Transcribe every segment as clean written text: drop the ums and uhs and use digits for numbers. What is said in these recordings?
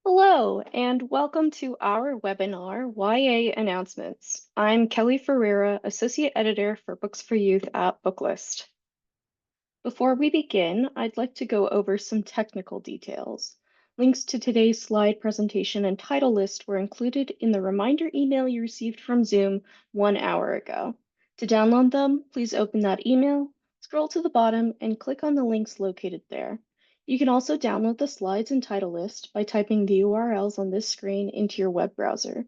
Hello, and welcome to our webinar, YA Announcements. I'm Kelly Ferriera, Associate Editor for Books for Youth at Booklist. Before we begin, I'd like to go over some technical details. Links to today's slide presentation and title list were included in the reminder email you received from Zoom 1 hour ago. To download them, please open that email, scroll to the bottom, and click on the links located there. You can also download the slides and title list by typing the URLs on this screen into your web browser.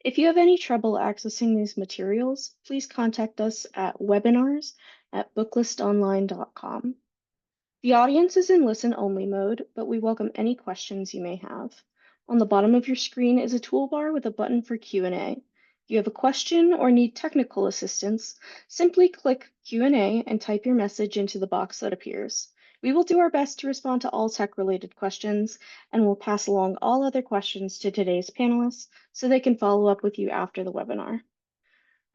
If you have any trouble accessing these materials, please contact us at webinars@booklistonline.com. The audience is in listen-only mode, but we welcome any questions you may have. On the bottom of your screen is a toolbar with a button for Q&A. If you have a question or need technical assistance, simply click Q&A and type your message into the box that appears. We will do our best to respond to all tech-related questions, and we'll pass along all other questions to today's panelists so they can follow up with you after the webinar.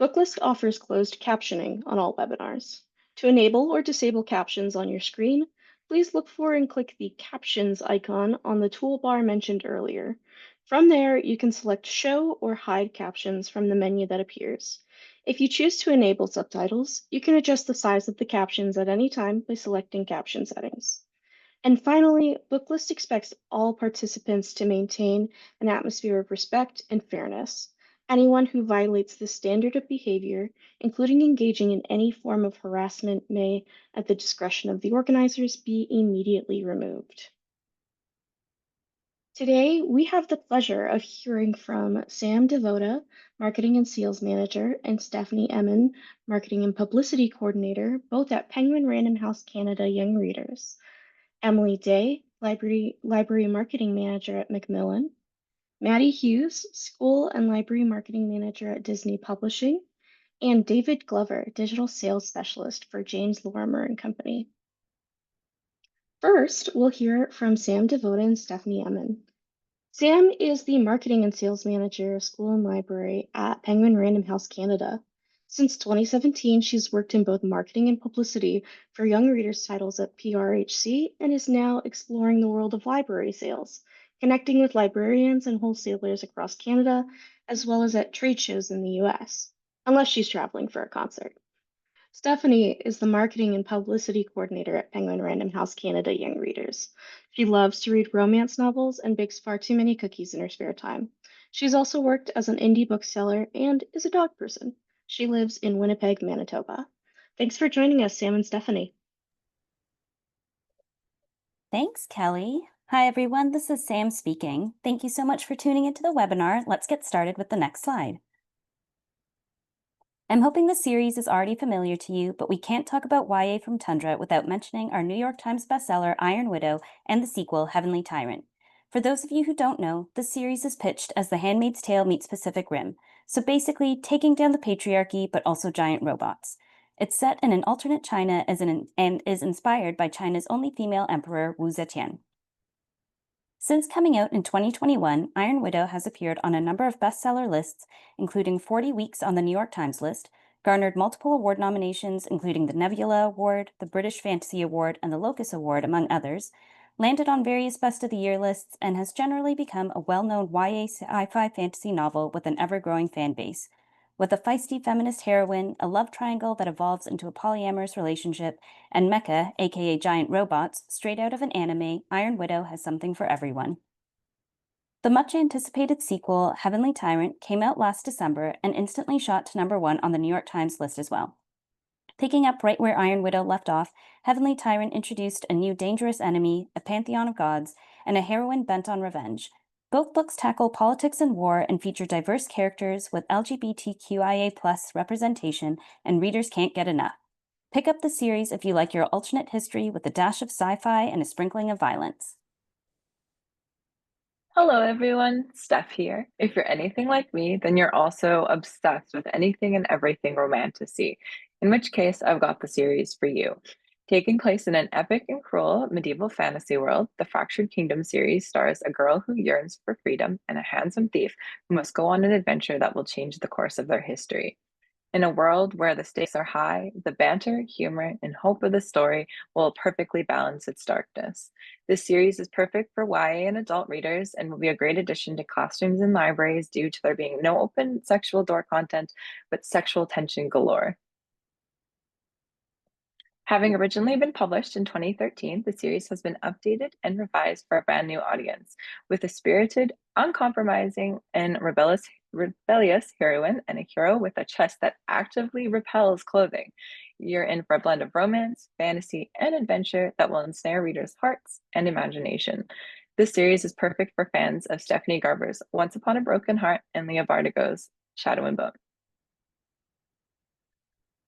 Booklist offers closed captioning on all webinars. To enable or disable captions on your screen, please look for and click the Captions icon on the toolbar mentioned earlier. From there, you can select Show or Hide Captions from the menu that appears. If you choose to enable subtitles, you can adjust the size of the captions at any time by selecting Caption Settings. And finally, Booklist expects all participants to maintain an atmosphere of respect and fairness. Anyone who violates this standard of behavior, including engaging in any form of harassment, may, at the discretion of the organizers, be immediately removed. Today, we have the pleasure of hearing from Sam Devoda, Marketing and Sales Manager, and Stephanie Emin, Marketing and Publicity Coordinator, both at Penguin Random House Canada Young Readers. Emily Day, Library Marketing Manager at Macmillan, Maddie Hughes, School and Library Marketing Manager at Disney Publishing, and David Glover, Digital Sales Specialist for James Lorimer and Company. First, we'll hear from Sam Devoda and Stephanie Emin. Sam is the Marketing and Sales Manager of School and Library at Penguin Random House Canada. Since 2017, she's worked in both marketing and publicity for young readers' titles at PRHC and is now exploring the world of library sales, connecting with librarians and wholesalers across Canada, as well as at trade shows in the US, unless she's traveling for a concert. Stephanie is the marketing and publicity coordinator at Penguin Random House Canada Young Readers. She loves to read romance novels and bakes far too many cookies in her spare time. She's also worked as an indie bookseller and is a dog person. She lives in Winnipeg, Manitoba. Thanks for joining us, Sam and Stephanie. Thanks, Kelly. Hi, everyone. This is Sam speaking. Thank you so much for tuning into the webinar. Let's get started with the next slide. I'm hoping the series is already familiar to you, but we can't talk about YA from Tundra without mentioning our New York Times bestseller, Iron Widow, and the sequel, Heavenly Tyrant. For those of you who don't know, the series is pitched as The Handmaid's Tale meets Pacific Rim, so basically taking down the patriarchy, but also giant robots. It's set in an alternate China and is inspired by China's only female emperor, Wu Zetian. Since coming out in 2021, Iron Widow has appeared on a number of bestseller lists, including 40 weeks on the New York Times list, garnered multiple award nominations, including the Nebula Award, the British Fantasy Award, and the Locus Award, among others, landed on various Best of the Year lists, and has generally become a well-known YA sci-fi fantasy novel with an ever-growing fan base. With a feisty feminist heroine, a love triangle that evolves into a polyamorous relationship, and mecha, aka giant robots, straight out of an anime, Iron Widow has something for everyone. The much-anticipated sequel, Heavenly Tyrant, came out last December and instantly shot to #1 on the New York Times list as well. Picking up right where Iron Widow left off, Heavenly Tyrant introduced a new dangerous enemy, a pantheon of gods, and a heroine bent on revenge. Both books tackle politics and war and feature diverse characters with LGBTQIA+ representation, and readers can't get enough. Pick up the series if you like your alternate history with a dash of sci-fi and a sprinkling of violence. Hello everyone, Steph here. If you're anything like me, then you're also obsessed with anything and everything romantasy, in which case I've got the series for you. Taking place in an epic and cruel medieval fantasy world, the Fractured Kingdom series stars a girl who yearns for freedom and a handsome thief who must go on an adventure that will change the course of their history. In a world where the stakes are high, the banter, humor, and hope of the story will perfectly balance its darkness. This series is perfect for YA and adult readers and will be a great addition to classrooms and libraries due to there being no open sexual door content, but sexual tension galore. Having originally been published in 2013, the series has been updated and revised for a brand new audience, with a spirited, uncompromising, and rebellious heroine and a hero with a chest that actively repels clothing. You're in for a blend of romance, fantasy, and adventure that will ensnare readers' hearts and imagination. This series is perfect for fans of Stephanie Garber's Once Upon a Broken Heart and Leah Bardugo's Shadow and Bone.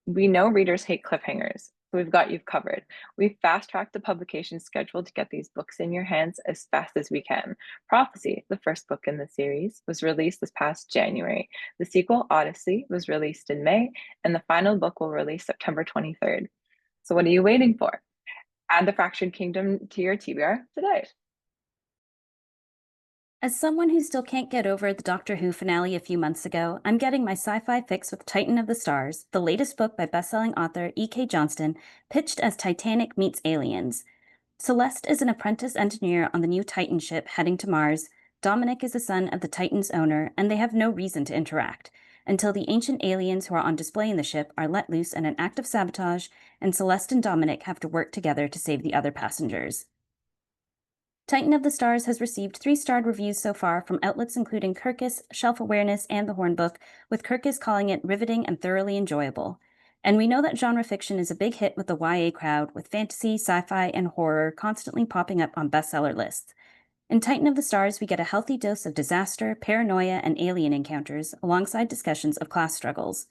We know readers hate cliffhangers, so we've got you covered. We've fast-tracked the publication schedule to get these books in your hands as fast as we can. Prophecy, the first book in the series, was released this past January. The sequel, Odyssey, was released in May, and the final book will release September 23rd. So what are you waiting for? Add the Fractured Kingdom to your TBR today. As someone who still can't get over the Doctor Who finale a few months ago, I'm getting my sci-fi fix with Titan of the Stars, the latest book by bestselling author E.K. Johnston, pitched as Titanic meets Aliens. Celeste is an apprentice engineer on the new Titan ship heading to Mars. Dominic is the son of the Titan's owner, and they have no reason to interact, until the ancient aliens who are on display in the ship are let loose in an act of sabotage, and Celeste and Dominic have to work together to save the other passengers. Titan of the Stars has received 3-starred reviews so far from outlets including Kirkus, Shelf Awareness, and The Horn Book, with Kirkus calling it riveting and thoroughly enjoyable. And we know that genre fiction is a big hit with the YA crowd, with fantasy, sci-fi, and horror constantly popping up on bestseller lists. In Titan of the Stars, we get a healthy dose of disaster, paranoia, and alien encounters, alongside discussions of class struggles.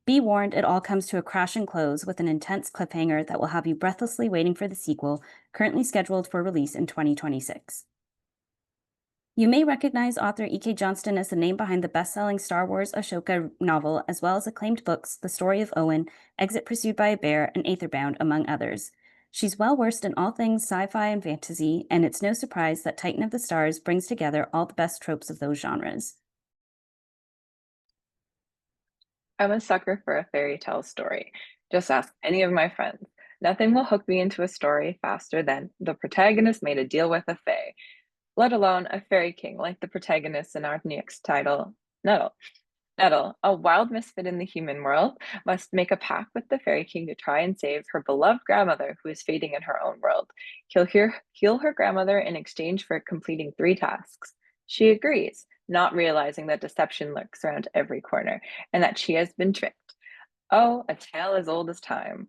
Be warned, it all comes to a crashing close with an intense cliffhanger that will have you breathlessly waiting for the sequel, currently scheduled for release in 2026. You may recognize author E.K. Johnston as the name behind the best-selling Star Wars Ashoka novel, as well as acclaimed books The Story of Owen, Exit Pursued by a Bear, and Aetherbound, among others. She's well-versed in all things sci-fi and fantasy, and it's no surprise that Titan of the Stars brings together all the best tropes of those genres. I'm a sucker for a fairy tale story. Just ask any of my friends. Nothing will hook me into a story faster than the protagonist made a deal with a fae, let alone a fairy king like the protagonist in our next title, Nettle. Nettle, a wild misfit in the human world, must make a pact with the fairy king to try and save her beloved grandmother who is fading in her own world. Heal her grandmother in exchange for completing 3 tasks. She agrees, not realizing that deception lurks around every corner and that she has been tricked. Oh, a tale as old as time.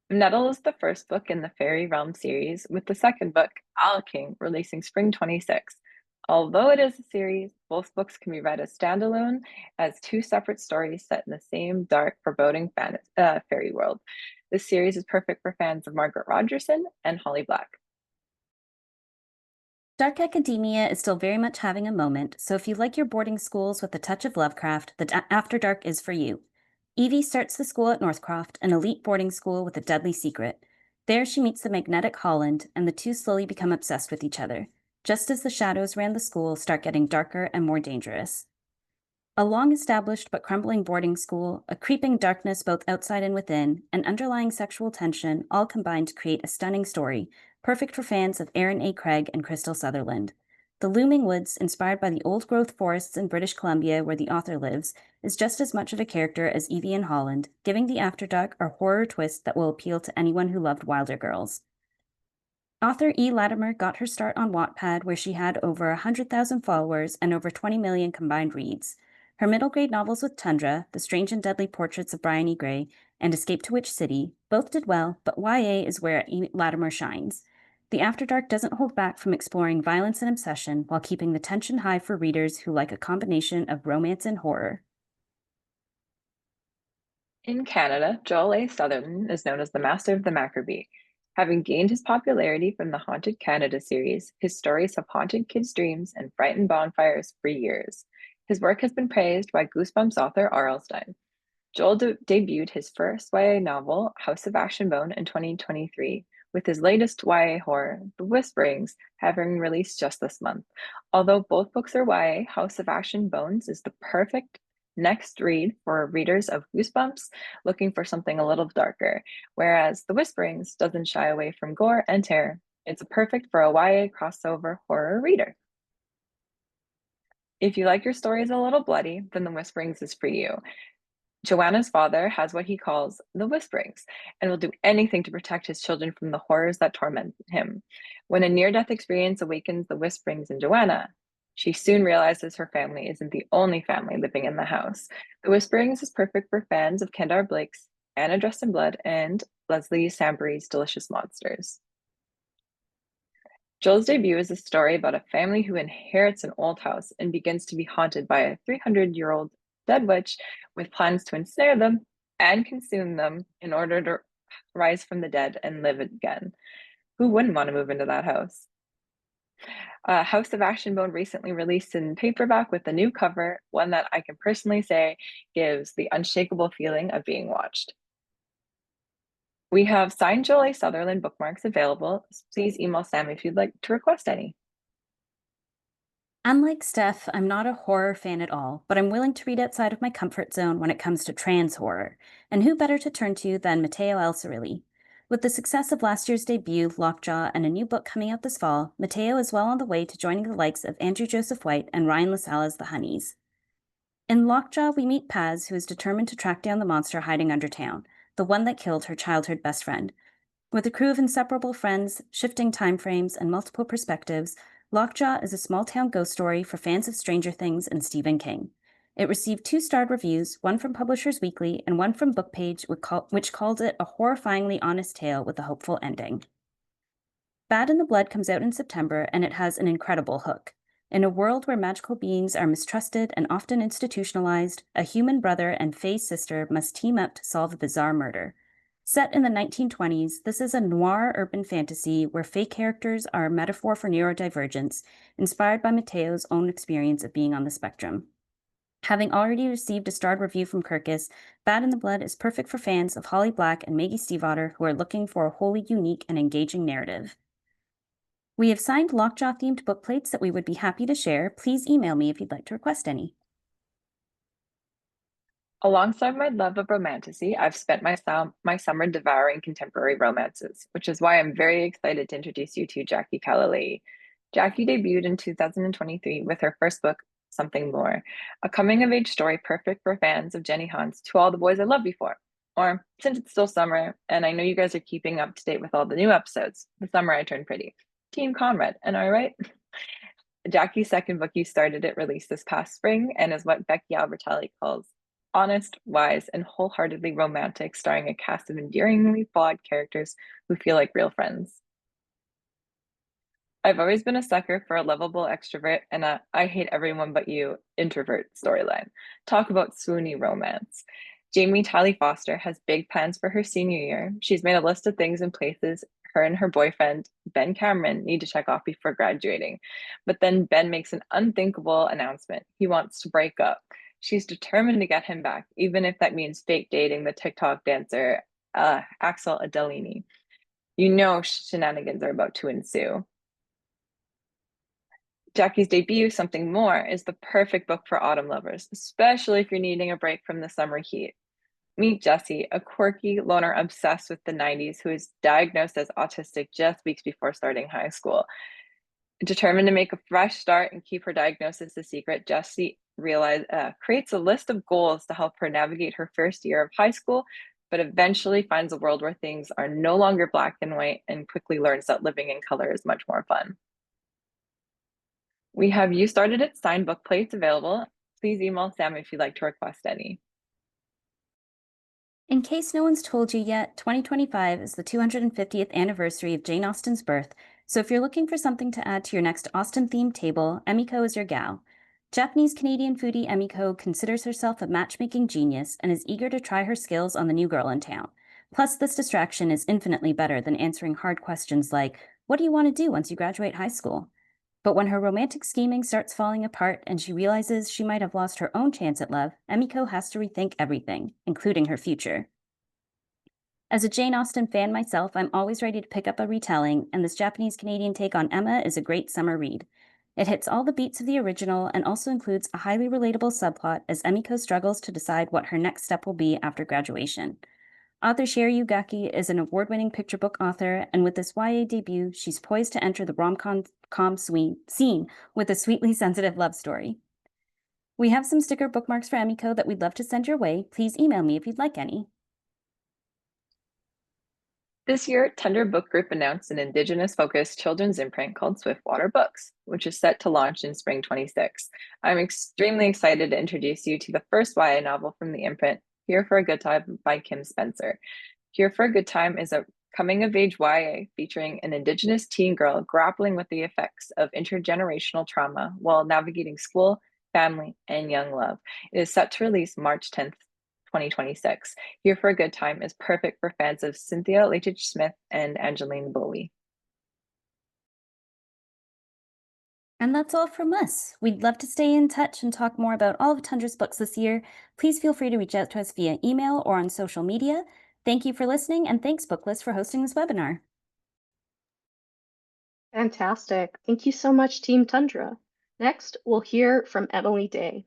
Nettle is the first book in the Fairy Realm series, with the second book, Owl King, releasing spring 26. Although it is a series, both books can be read as standalone, as 2 separate stories set in the same dark, foreboding fairy world. This series is perfect for fans of Margaret Rogerson and Holly Black. Dark academia is still very much having a moment, so if you like your boarding schools with a touch of Lovecraft, the After Dark is for you. Evie starts the school at Northcroft, an elite boarding school with a deadly secret. There she meets the magnetic Holland, and the two slowly become obsessed with each other, just as the shadows around the school start getting darker and more dangerous. A long-established but crumbling boarding school, a creeping darkness both outside and within, and underlying sexual tension all combine to create a stunning story, perfect for fans of Aaron A. Craig and Crystal Sutherland. The looming woods, inspired by the old-growth forests in British Columbia where the author lives, is just as much of a character as Evie and Holland, giving the After Dark a horror twist that will appeal to anyone who loved Wilder Girls. Author E. Latimer got her start on Wattpad, where she had over 100,000 followers and over 20 million combined reads. Her middle-grade novels with Tundra, The Strange and Deadly Portraits of Bryony Gray, and Escape to Witch City, both did well, but YA is where E. Latimer shines. The After Dark doesn't hold back from exploring violence and obsession while keeping the tension high for readers who like a combination of romance and horror. In Canada, Joel A. Sutherland is known as the Master of the Maccabee. Having gained his popularity from the Haunted Canada series, his stories have haunted kids' dreams and frightened bonfires for years. His work has been praised by Goosebumps author R.L. Stine. Joel debuted his first YA novel, House of Ash and Bone, in 2023, with his latest YA horror, The Whisperings, having released just this month. Although both books are YA, House of Ash and Bones is the perfect Next read for readers of Goosebumps looking for something a little darker, whereas The Whisperings doesn't shy away from gore and terror. It's perfect for a YA crossover horror reader. If you like your stories a little bloody, then The Whisperings is for you. Joanna's father has what he calls the Whisperings and will do anything to protect his children from the horrors that torment him. When a near-death experience awakens the Whisperings in Joanna, she soon realizes her family isn't the only family living in the house. The Whisperings is perfect for fans of Kendar Blake's Anna Dressed in Blood and Leslie Sambury's Delicious Monsters. Joel's debut is a story about a family who inherits an old house and begins to be haunted by a 300-year-old dead witch with plans to ensnare them and consume them in order to rise from the dead and live again. Who wouldn't want to move into that house? House of Ash and Bone recently released in paperback with a new cover, one that I can personally say gives the unshakable feeling of being watched. We have signed Joel A. Sutherland bookmarks available. Please email Sam if you'd like to request any. Unlike Steph, I'm not a horror fan at all, but I'm willing to read outside of my comfort zone when it comes to trans horror. And who better to turn to than Matteo Alcirilli? With the success of last year's debut, Lockjaw, and a new book coming out this fall, Matteo is well on the way to joining the likes of Andrew Joseph White and Ryan LaSalle's The Honeys. In Lockjaw, we meet Paz, who is determined to track down the monster hiding under town, the one that killed her childhood best friend. With a crew of inseparable friends, shifting time frames, and multiple perspectives, Lockjaw is a small-town ghost story for fans of Stranger Things and Stephen King. It received 2-starred reviews, one from Publishers Weekly and one from Bookpage, which called it a horrifyingly honest tale with a hopeful ending. Bad in the Blood comes out in September, and it has an incredible hook. In a world where magical beings are mistrusted and often institutionalized, a human brother and Fae's sister must team up to solve a bizarre murder. Set in the 1920s, this is a noir urban fantasy where Fae characters are a metaphor for neurodivergence, inspired by Matteo's own experience of being on the spectrum. Having already received a starred review from Kirkus, Bad in the Blood is perfect for fans of Holly Black and Maggie Stiefvater who are looking for a wholly unique and engaging narrative. We have signed Lockjaw-themed book plates that we would be happy to share. Please email me if you'd like to request any. Alongside my love of romantasy, I've spent my summer devouring contemporary romances, which is why I'm very excited to introduce you to Jackie Calalay. Jackie debuted in 2023 with her first book, Something More, a coming-of-age story perfect for fans of Jenny Han's To All the Boys I Loved Before. Or, since it's still summer, and I know you guys are keeping up to date with all the new episodes, The Summer I Turned Pretty. Team Conrad, am I right? Jackie's second book, You Started It, released this past spring and is what Becky Albertalli calls honest, wise, and wholeheartedly romantic, starring a cast of endearingly flawed characters who feel like real friends. I've always been a sucker for a lovable extrovert and a I hate everyone but you introvert storyline. Talk about swoony romance. Jamie Talley Foster has big plans for her senior year. She's made a list of things and places her and her boyfriend, Ben Cameron, need to check off before graduating. But then Ben makes an unthinkable announcement. He wants to break up. She's determined to get him back, even if that means fake dating the TikTok dancer, Axel Adelini. You know shenanigans are about to ensue. Jackie's debut, Something More, is the perfect book for autumn lovers, especially if you're needing a break from the summer heat. Meet Jessie, a quirky loner obsessed with the 90s who is diagnosed as autistic just weeks before starting high school. Determined to make a fresh start and keep her diagnosis a secret, Jessie creates a list of goals to help her navigate her first year of high school, but eventually finds a world where things are no longer black and white and quickly learns that living in color is much more fun. We have You Started It signed book plates available. Please email Sam if you'd like to request any. In case no one's told you yet, 2025 is the 250th anniversary of Jane Austen's birth, so if you're looking for something to add to your next Austen-themed table, Emiko is your gal. Japanese-Canadian foodie Emiko considers herself a matchmaking genius and is eager to try her skills on the new girl in town. Plus, this distraction is infinitely better than answering hard questions like, what do you want to do once you graduate high school? But when her romantic scheming starts falling apart and she realizes she might have lost her own chance at love, Emiko has to rethink everything, including her future. As a Jane Austen fan myself, I'm always ready to pick up a retelling, and this Japanese-Canadian take on Emma is a great summer read. It hits all the beats of the original and also includes a highly relatable subplot as Emiko struggles to decide what her next step will be after graduation. Author Sherry Yugaki is an award-winning picture book author, and with this YA debut, she's poised to enter the rom-com scene with a sweetly sensitive love story. We have some sticker bookmarks for Emiko that we'd love to send your way. Please email me if you'd like any. This year, Tundra Book Group announced an Indigenous-focused children's imprint called Swiftwater Books, which is set to launch in spring 26. I'm extremely excited to introduce you to the first YA novel from the imprint, Here for a Good Time by Kim Spencer. Here for a Good Time is a coming-of-age YA featuring an Indigenous teen girl grappling with the effects of intergenerational trauma while navigating school, family, and young love. It is set to release March 10th, 2026. Here for a Good Time is perfect for fans of Cynthia Leitich-Smith and Angeline Bowie. And that's all from us. We'd love to stay in touch and talk more about all of Tundra's books this year. Please feel free to reach out to us via email or on social media. Thank you for listening, and thanks Booklist for hosting this webinar. Fantastic. Thank you so much, Team Tundra. Next, we'll hear from Emily Day.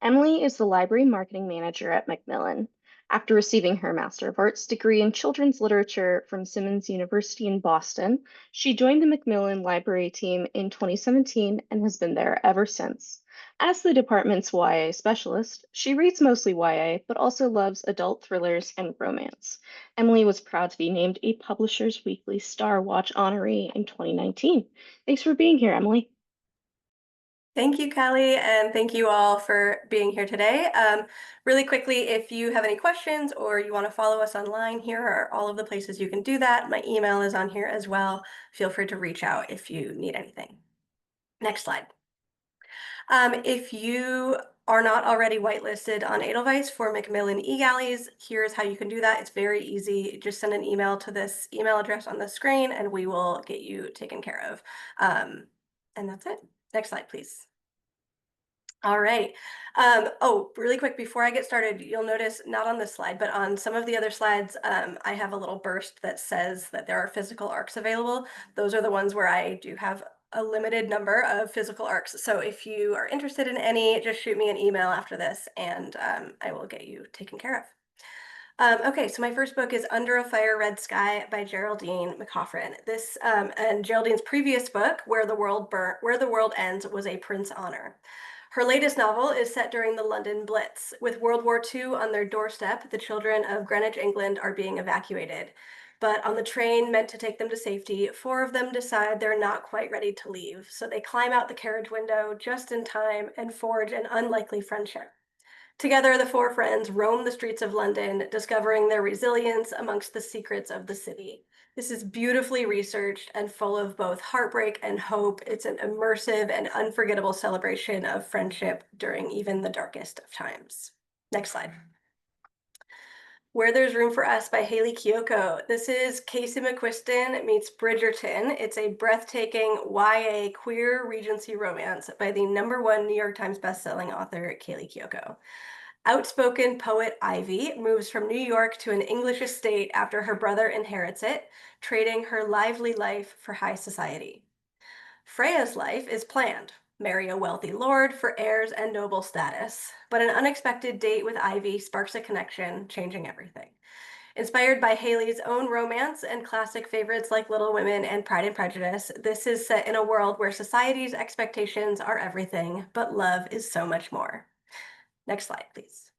Emily is the library marketing manager at Macmillan. After receiving her Master of Arts degree in children's literature from Simmons University in Boston, she joined the Macmillan library team in 2017 and has been there ever since. As the department's YA specialist, she reads mostly YA, but also loves adult thrillers and romance. Emily was proud to be named a Publishers Weekly Star Watch honoree in 2019. Thanks for being here, Emily. Thank you, Callie, and thank you all for being here today. Really quickly, if you have any questions or you want to follow us online, here are all of the places you can do that. My email is on here as well. Feel free to reach out if you need anything. Next slide. If you are not already whitelisted on Edelweiss for Macmillan eGalleys, here's how you can do that. It's very easy. Just send an email to this email address on the screen and we will get you taken care of. And that's it. Next slide, please. All right. Oh, really quick, before I get started, you'll notice, not on this slide, but on some of the other slides, I have a little burst that says that there are physical ARCs available. Those are the ones where I do have a limited number of physical ARCs. So if you are interested in any, just shoot me an email after this and I will get you taken care of. Okay, so my first book is Under a Fire Red Sky by Geraldine McCaughren. This and Geraldine's previous book, Where the World Ends, was a Prince Honor. Her latest novel is set during the London Blitz. With World War II on their doorstep, the children of Greenwich, England are being evacuated. But on the train meant to take them to safety, 4 of them decide they're not quite ready to leave. So they climb out the carriage window just in time and forge an unlikely friendship. Together, the 4 friends roam the streets of London, discovering their resilience amongst the secrets of the city. This is beautifully researched and full of both heartbreak and hope. It's an immersive and unforgettable celebration of friendship during even the darkest of times. Next slide. Where There's Room for Us by Hayley Kiyoko. This is Casey McQuiston meets Bridgerton. It's a breathtaking YA queer Regency romance by the #1 New York Times bestselling author, Kaylee Kiyoko. Outspoken poet Ivy moves from New York to an English estate after her brother inherits it, trading her lively life for high society. Freya's life is planned. Marry a wealthy lord for heirs and noble status. But an unexpected date with Ivy sparks a connection, changing everything. Inspired by Hayley's own romance and classic favorites like Little Women and Pride and Prejudice, this is set in a world where society's expectations are everything, but love is so much more. Next slide, please.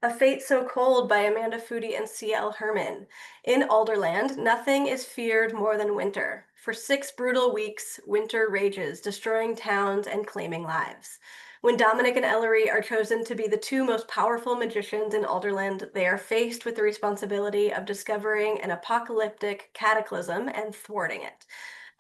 A Fate So Cold by Amanda Foody and C.L. Herman. In Alderland, nothing is feared more than winter. For 6 brutal weeks, winter rages, destroying towns and claiming lives. When Dominic and Ellery are chosen to be the 2 most powerful magicians in Alderland, they are faced with the responsibility of discovering an apocalyptic cataclysm and thwarting it.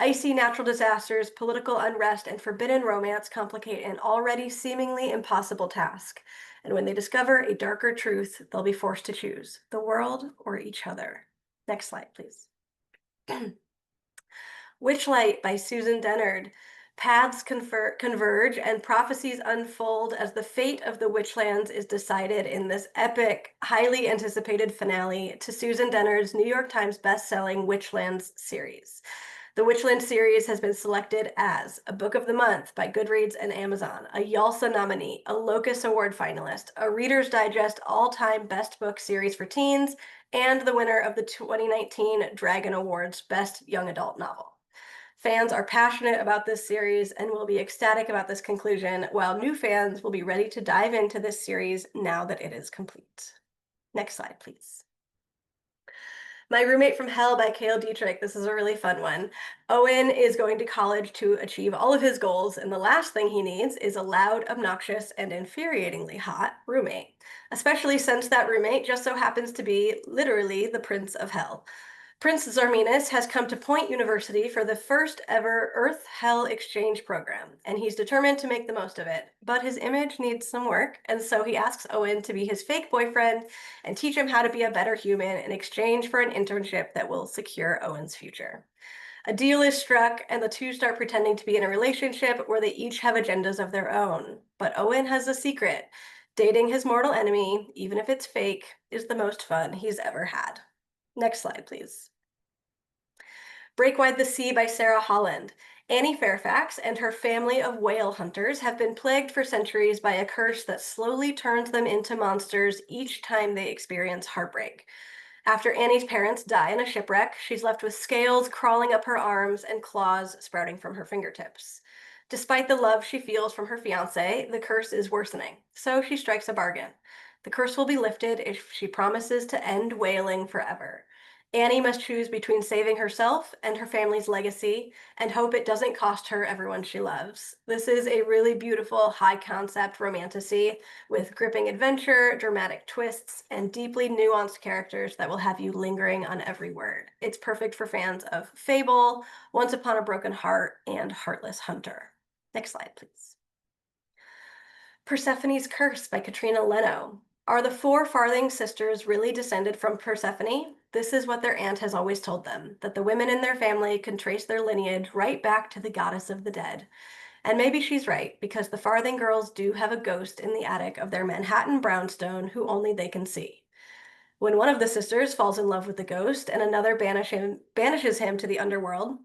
Icy natural disasters, political unrest, and forbidden romance complicate an already seemingly impossible task. And when they discover a darker truth, they'll be forced to choose the world or each other. Next slide, please. Witchlight by Susan Dennard. Paths converge and prophecies unfold as the fate of the Witchlands is decided in this epic, highly anticipated finale to Susan Dennard's New York Times bestselling Witchlands series. The Witchland series has been selected as a Book of the Month by Goodreads and Amazon, a YALSA nominee, a Locus Award finalist, a Reader's Digest all-time best book series for teens, and the winner of the 2019 Dragon Awards Best Young Adult Novel. Fans are passionate about this series and will be ecstatic about this conclusion, while new fans will be ready to dive into this series now that it is complete. Next slide, please. My Roommate from Hell by Cale Dietrich. This is a really fun one. Owen is going to college to achieve all of his goals, and the last thing he needs is a loud, obnoxious, and infuriatingly hot roommate, especially since that roommate just so happens to be literally the Prince of Hell. Prince Zarminus has come to Point University for the first ever Earth-Hell exchange program, and he's determined to make the most of it. But his image needs some work, and so he asks Owen to be his fake boyfriend and teach him how to be a better human in exchange for an internship that will secure Owen's future. A deal is struck, and the two start pretending to be in a relationship where they each have agendas of their own. But Owen has a secret. Dating his mortal enemy, even if it's fake, is the most fun he's ever had. Next slide, please. Break Wide the Sea by Sarah Holland. Annie Fairfax and her family of whale hunters have been plagued for centuries by a curse that slowly turns them into monsters each time they experience heartbreak. After Annie's parents die in a shipwreck, she's left with scales crawling up her arms and claws sprouting from her fingertips. Despite the love she feels from her fiancé, the curse is worsening, so she strikes a bargain. The curse will be lifted if she promises to end whaling forever. Annie must choose between saving herself and her family's legacy and hope it doesn't cost her everyone she loves. This is a really beautiful, high-concept romantasy with gripping adventure, dramatic twists, and deeply nuanced characters that will have you lingering on every word. It's perfect for fans of Fable, Once Upon a Broken Heart, and Heartless Hunter. Next slide, please. Persephone's Curse by Katrina Leno. Are the four Farthing sisters really descended from Persephone? This is what their aunt has always told them, that the women in their family can trace their lineage right back to the goddess of the dead. And maybe she's right, because the Farthing girls do have a ghost in the attic of their Manhattan brownstone who only they can see. When one of the sisters falls in love with the ghost and another banishes him to the underworld,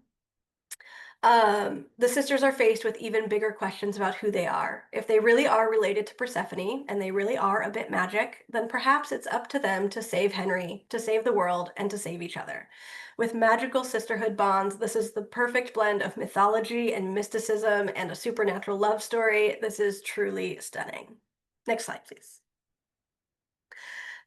the sisters are faced with even bigger questions about who they are. If they really are related to Persephone and they really are a bit magic, then perhaps it's up to them to save Henry, to save the world, and to save each other. With magical sisterhood bonds, this is the perfect blend of mythology and mysticism and a supernatural love story. This is truly stunning. Next slide, please.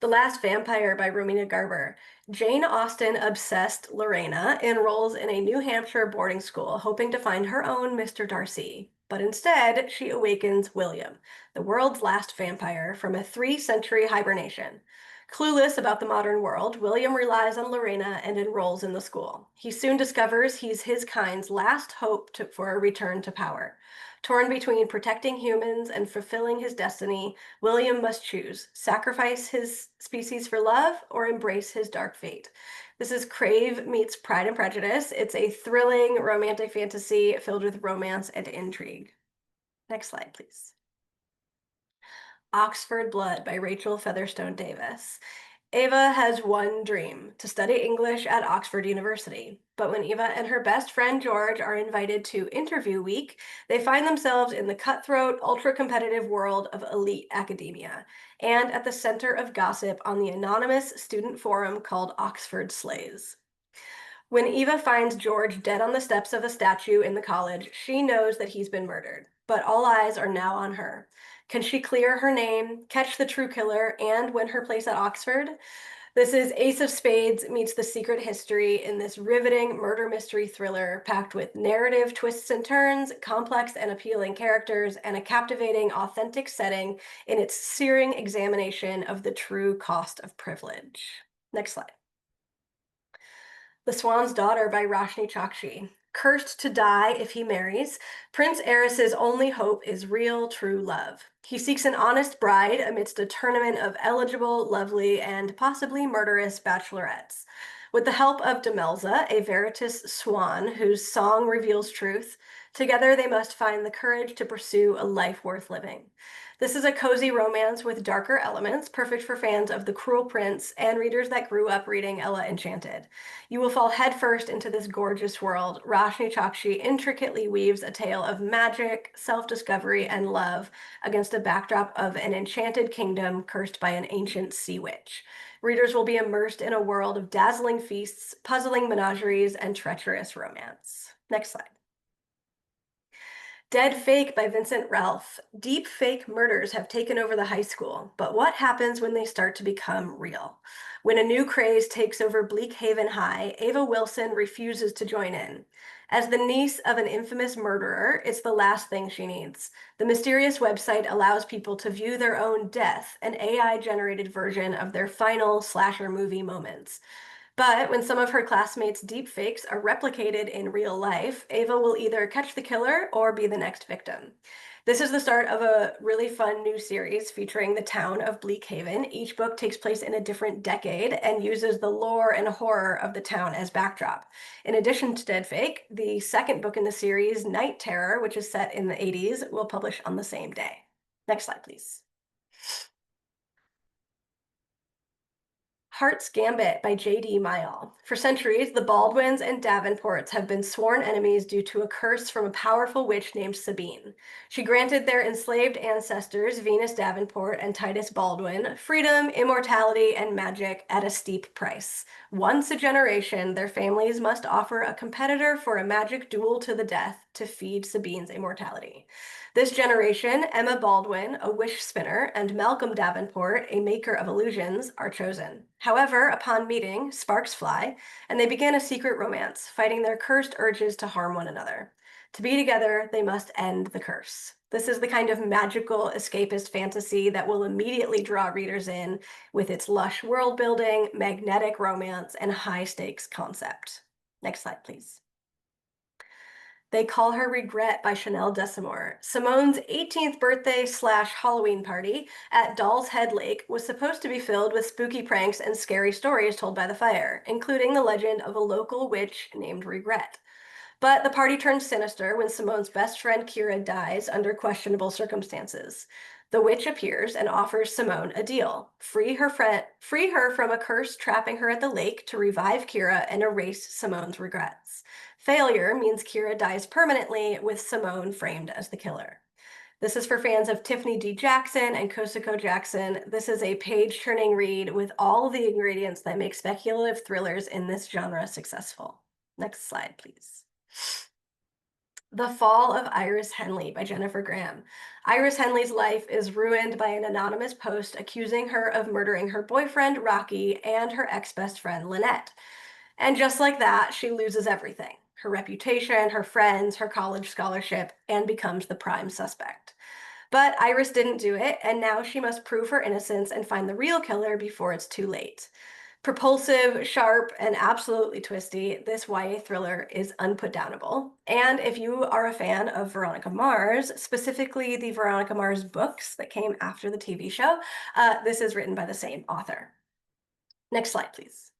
The Last Vampire by Romina Garber. Jane Austen-obsessed Lorena enrolls in a New Hampshire boarding school, hoping to find her own Mr. Darcy. But instead, she awakens William, the world's last vampire, from a 3-century hibernation. Clueless about the modern world, William relies on Lorena and enrolls in the school. He soon discovers he's his kind's last hope for a return to power. Torn between protecting humans and fulfilling his destiny, William must choose, sacrifice his species for love or embrace his dark fate. This is Crave meets Pride and Prejudice. It's a thrilling romantic fantasy filled with romance and intrigue. Next slide, please. Oxford Blood by Rachel Featherstone Davis. Ava has one dream, to study English at Oxford University. But when Eva and her best friend George are invited to interview week, they find themselves in the cutthroat, ultra-competitive world of elite academia, and at the center of gossip on the anonymous student forum called Oxford Slays. When Eva finds George dead on the steps of a statue in the college, she knows that he's been murdered, but all eyes are now on her. Can she clear her name, catch the true killer, and win her place at Oxford? This is Ace of Spades meets The Secret History in this riveting murder mystery thriller packed with narrative twists and turns, complex and appealing characters, and a captivating, authentic setting in its searing examination of the true cost of privilege. Next slide. The Swan's Daughter by Roshni Chokshi. Cursed to die if he marries, Prince Eris's only hope is real, true love. He seeks an honest bride amidst a tournament of eligible, lovely, and possibly murderous bachelorettes. With the help of Demelza, a Veritas swan whose song reveals truth, together they must find the courage to pursue a life worth living. This is a cozy romance with darker elements, perfect for fans of The Cruel Prince and readers that grew up reading Ella Enchanted. You will fall headfirst into this gorgeous world. Roshni Chokshi intricately weaves a tale of magic, self-discovery, and love against a backdrop of an enchanted kingdom cursed by an ancient sea witch. Readers will be immersed in a world of dazzling feasts, puzzling menageries, and treacherous romance. Next slide. Dead Fake by Vincent Ralph. Deep fake murders have taken over the high school, but what happens when they start to become real? When a new craze takes over Bleak Haven High, Ava Wilson refuses to join in. As the niece of an infamous murderer, it's the last thing she needs. The mysterious website allows people to view their own death, an AI-generated version of their final slasher movie moments. But when some of her classmates' deepfakes are replicated in real life, Ava will either catch the killer or be the next victim. This is the start of a really fun new series featuring the town of Bleak Haven. Each book takes place in a different decade and uses the lore and horror of the town as backdrop. In addition to Dead Fake, the second book in the series, Night Terror, which is set in the 80s, will publish on the same day. Next slide, please. Heart's Gambit by J.D. Mayall. For centuries, the Baldwins and Davenports have been sworn enemies due to a curse from a powerful witch named Sabine. She granted their enslaved ancestors, Venus Davenport and Titus Baldwin, freedom, immortality, and magic at a steep price. Once a generation, their families must offer a competitor for a magic duel to the death to feed Sabine's immortality. This generation, Emma Baldwin, a wish spinner, and Malcolm Davenport, a maker of illusions, are chosen. However, upon meeting, sparks fly, and they begin a secret romance, fighting their cursed urges to harm one another. To be together, they must end the curse. This is the kind of magical escapist fantasy that will immediately draw readers in with its lush world building, magnetic romance, and high-stakes concept. Next slide, please. They Call Her Regret by Chanel Desamore. Simone's 18th birthday / Halloween party at Doll's Head Lake was supposed to be filled with spooky pranks and scary stories told by the fire, including the legend of a local witch named Regret. But the party turns sinister when Simone's best friend Kira dies under questionable circumstances. The witch appears and offers Simone a deal. Free her from a curse trapping her at the lake to revive Kira and erase Simone's regrets. Failure means Kira dies permanently, with Simone framed as the killer. This is for fans of Tiffany D. Jackson and Kosako Jackson. This is a page-turning read with all the ingredients that make speculative thrillers in this genre successful. Next slide, please. The Fall of Iris Henley by Jennifer Graham. Iris Henley's life is ruined by an anonymous post accusing her of murdering her boyfriend, Rocky, and her ex-best friend, Lynette. And just like that, she loses everything: her reputation, her friends, her college scholarship, and becomes the prime suspect. But Iris didn't do it, and now she must prove her innocence and find the real killer before it's too late. Propulsive, sharp, and absolutely twisty, this YA thriller is unputdownable. And if you are a fan of Veronica Mars, specifically the Veronica Mars books that came after the TV show, this is written by the same author. Next slide, please.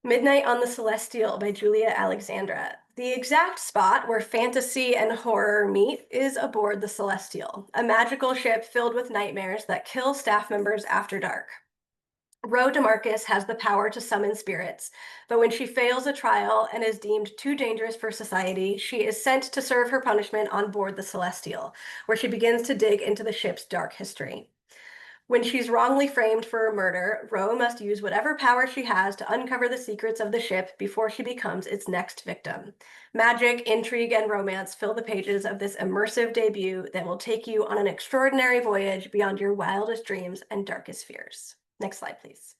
Midnight on the Celestial by Julia Alexandra. The exact spot where fantasy and horror meet is aboard the Celestial, a magical ship filled with nightmares that kill staff members after dark. Ro DeMarcus has the power to summon spirits, but when she fails a trial and is deemed too dangerous for society, she is sent to serve her punishment on board the Celestial, where she begins to dig into the ship's dark history. When she's wrongly framed for a murder, Ro must use whatever power she has to uncover the secrets of the ship before she becomes its next victim. Magic, intrigue, and romance fill the pages of this immersive debut that will take you on an extraordinary voyage beyond your wildest dreams and darkest fears. Next slide, please.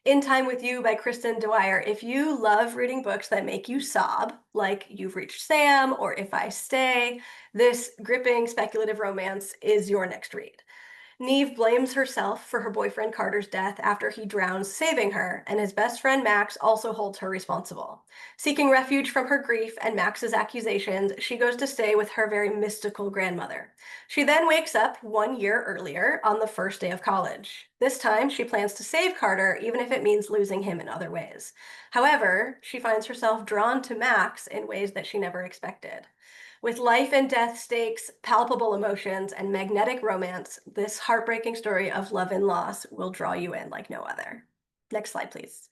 In Time with You by Kristen Dwyer. If you love reading books that make you sob, like You've Reached Sam or If I Stay, this gripping speculative romance is your next read. Neve blames herself for her boyfriend Carter's death after he drowns, saving her, and his best friend Max also holds her responsible. Seeking refuge from her grief and Max's accusations, she goes to stay with her very mystical grandmother. She then wakes up 1 year earlier on the first day of college. This time, she plans to save Carter, even if it means losing him in other ways. However, she finds herself drawn to Max in ways that she never expected. With life and death stakes, palpable emotions, and magnetic romance, this heartbreaking story of love and loss will draw you in like no other. Next slide, please.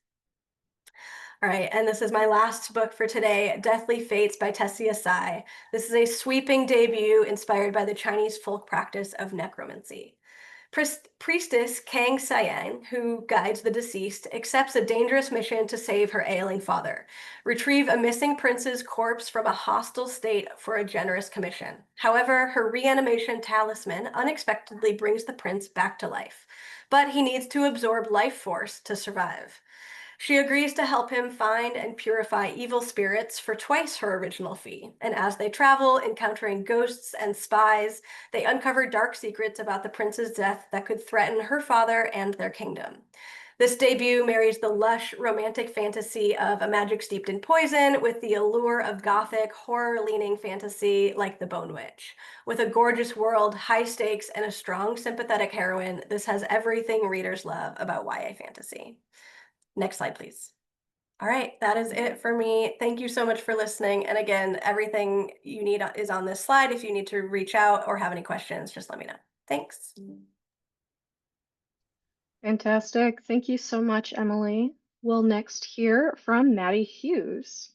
All right, and this is my last book for today, Deathly Fates by Tessia Sai. This is a sweeping debut inspired by the Chinese folk practice of necromancy. Priestess Kang Sayan, who guides the deceased, accepts a dangerous mission to save her ailing father, retrieve a missing prince's corpse from a hostile state for a generous commission. However, her reanimation talisman unexpectedly brings the prince back to life, but he needs to absorb life force to survive. She agrees to help him find and purify evil spirits for twice her original fee, and as they travel, encountering ghosts and spies, they uncover dark secrets about the prince's death that could threaten her father and their kingdom. This debut marries the lush romantic fantasy of a magic steeped in poison with the allure of gothic, horror-leaning fantasy like The Bone Witch. With a gorgeous world, high stakes, and a strong, sympathetic heroine, this has everything readers love about YA fantasy. Next slide, please. All right, that is it for me. Thank you so much for listening. And again, everything you need is on this slide. If you need to reach out or have any questions, just let me know. Thanks. Fantastic. Thank you so much, Emily. We'll next hear from Maddie Hughes.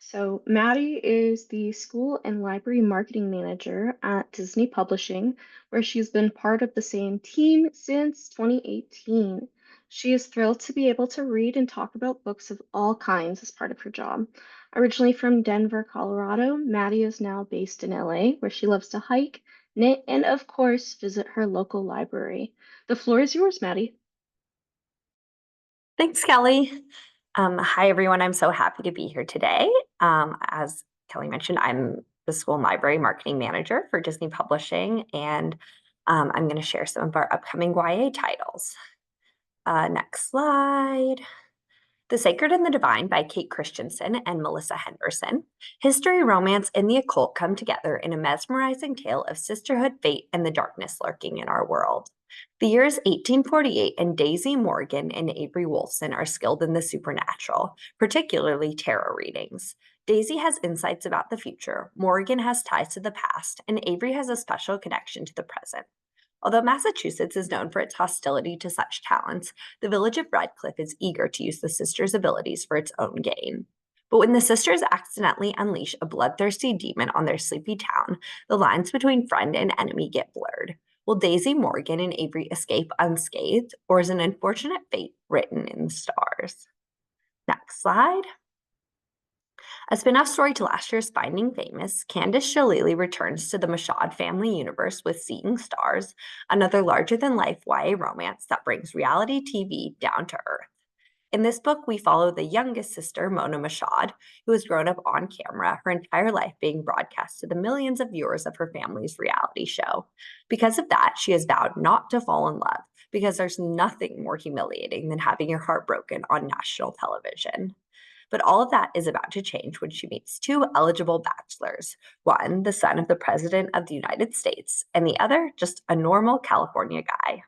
So Maddie is the school and library marketing manager at Disney Publishing, where she's been part of the same team since 2018. She is thrilled to be able to read and talk about books of all kinds as part of her job. Originally from Denver, Colorado, Maddie is now based in LA, where she loves to hike, knit, and of course, visit her local library. The floor is yours, Maddie. Thanks, Kelly. Hi, everyone. I'm so happy to be here today. As Kelly mentioned, I'm the school and library marketing manager for Disney Publishing, and I'm going to share some of our upcoming YA titles. Next slide. The Sacred and the Divine by Kate Christensen and Melissa Henderson. History, romance, and the occult come together in a mesmerizing tale of sisterhood, fate, and the darkness lurking in our world. The year is 1848, and Daisy Morgan and Avery Wolfson are skilled in the supernatural, particularly tarot readings. Daisy has insights about the future, Morgan has ties to the past, and Avery has a special connection to the present. Although Massachusetts is known for its hostility to such talents, the village of Redcliffe is eager to use the sisters' abilities for its own gain. But when the sisters accidentally unleash a bloodthirsty demon on their sleepy town, the lines between friend and enemy get blurred. Will Daisy Morgan and Avery escape unscathed, or is an unfortunate fate written in the stars? Next slide. A spin-off story to last year's Finding Famous, Candace Shalili returns to the Mashad family universe with Seeing Stars, another larger-than-life YA romance that brings reality TV down to earth. In this book, we follow the youngest sister, Mona Mashad, who has grown up on camera, her entire life being broadcast to the millions of viewers of her family's reality show. Because of that, she has vowed not to fall in love, because there's nothing more humiliating than having your heart broken on national television. But all of that is about to change when she meets two eligible bachelors, one the son of the President of the United States, and the other just a normal California guy.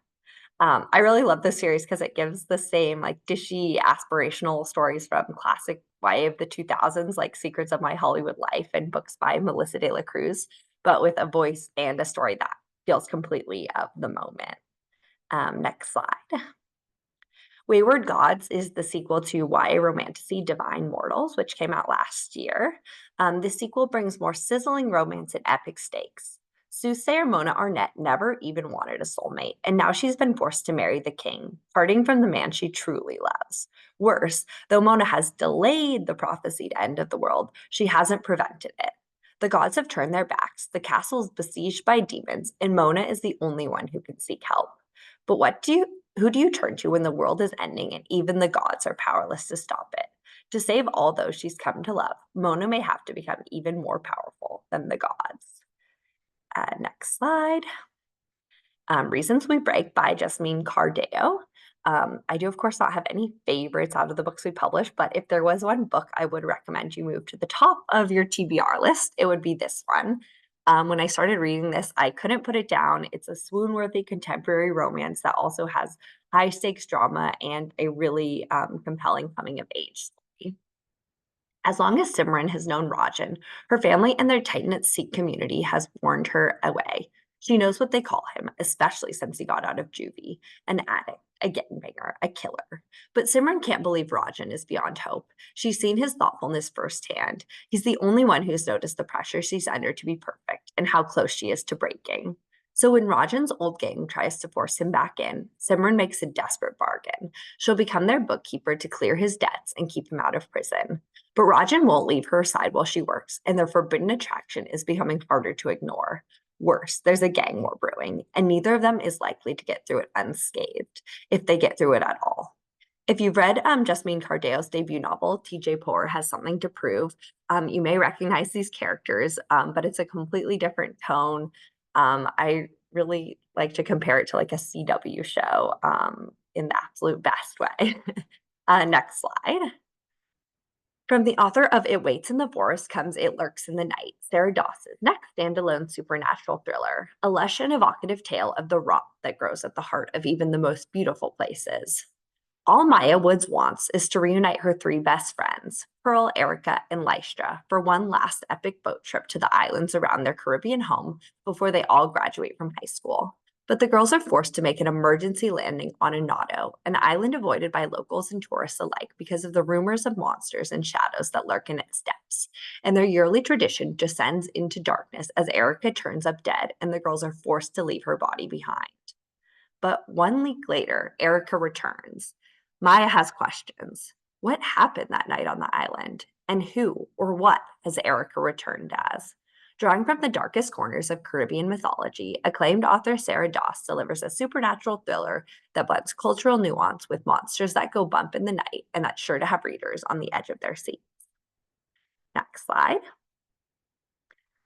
I really love this series because it gives the same like dishy aspirational stories from classic YA of the 2000s, like Secrets of My Hollywood Life and books by Melissa de la Cruz, but with a voice and a story that feels completely of the moment. Next slide. Wayward Gods is the sequel to YA romantasy Divine Mortals, which came out last year. This sequel brings more sizzling romance and epic stakes. Soothsayer Mona Arnett never even wanted a soulmate, and now she's been forced to marry the king, parting from the man she truly loves. Worse, though Mona has delayed the prophesied end of the world, she hasn't prevented it. The gods have turned their backs, the castle is besieged by demons, and Mona is the only one who can seek help. But who do you turn to when the world is ending and even the gods are powerless to stop it? To save all those she's come to love, Mona may have to become even more powerful than the gods. Next slide. Reasons We Break by Jasmine Cardeo. I do, of course, not have any favorites out of the books we published, but if there was one book I would recommend you move to the top of your TBR list, it would be this one. When I started reading this, I couldn't put it down. It's a swoon-worthy contemporary romance that also has high-stakes drama and a really compelling coming-of-age story. As long as Simran has known Rajan, her family and their tight-knit Sikh community has warned her away. She knows what they call him, especially since he got out of juvie, an addict, a gangbanger, a killer. But Simran can't believe Rajan is beyond hope. She's seen his thoughtfulness firsthand. He's the only one who's noticed the pressure she's under to be perfect and how close she is to breaking. So when Rajan's old gang tries to force him back in, Simran makes a desperate bargain. She'll become their bookkeeper to clear his debts and keep him out of prison. But Rajan won't leave her side while she works, and their forbidden attraction is becoming harder to ignore. Worse, there's a gang war brewing, and neither of them is likely to get through it unscathed, if they get through it at all. If you've read Jasmine Cardeo's debut novel, TJ Poor Has Something to Prove, you may recognize these characters, but it's a completely different tone. I really like to compare it to like a CW show in the absolute best way. Next slide. From the author of It Waits in the Forest comes It Lurks in the Night, Sarah Doss's next standalone supernatural thriller, a lush and evocative tale of the rot that grows at the heart of even the most beautiful places. All Maya Woods wants is to reunite her three best friends, Pearl, Erica, and Lystra, for one last epic boat trip to the islands around their Caribbean home before they all graduate from high school. But the girls are forced to make an emergency landing on Anado, an island avoided by locals and tourists alike because of the rumors of monsters and shadows that lurk in its depths. And their yearly tradition descends into darkness as Erica turns up dead and the girls are forced to leave her body behind. But 1 week later, Erica returns. Maya has questions. What happened that night on the island? And who or what has Erica returned as? Drawing from the darkest corners of Caribbean mythology, acclaimed author Sarah Doss delivers a supernatural thriller that blends cultural nuance with monsters that go bump in the night and that's sure to have readers on the edge of their seats. Next slide.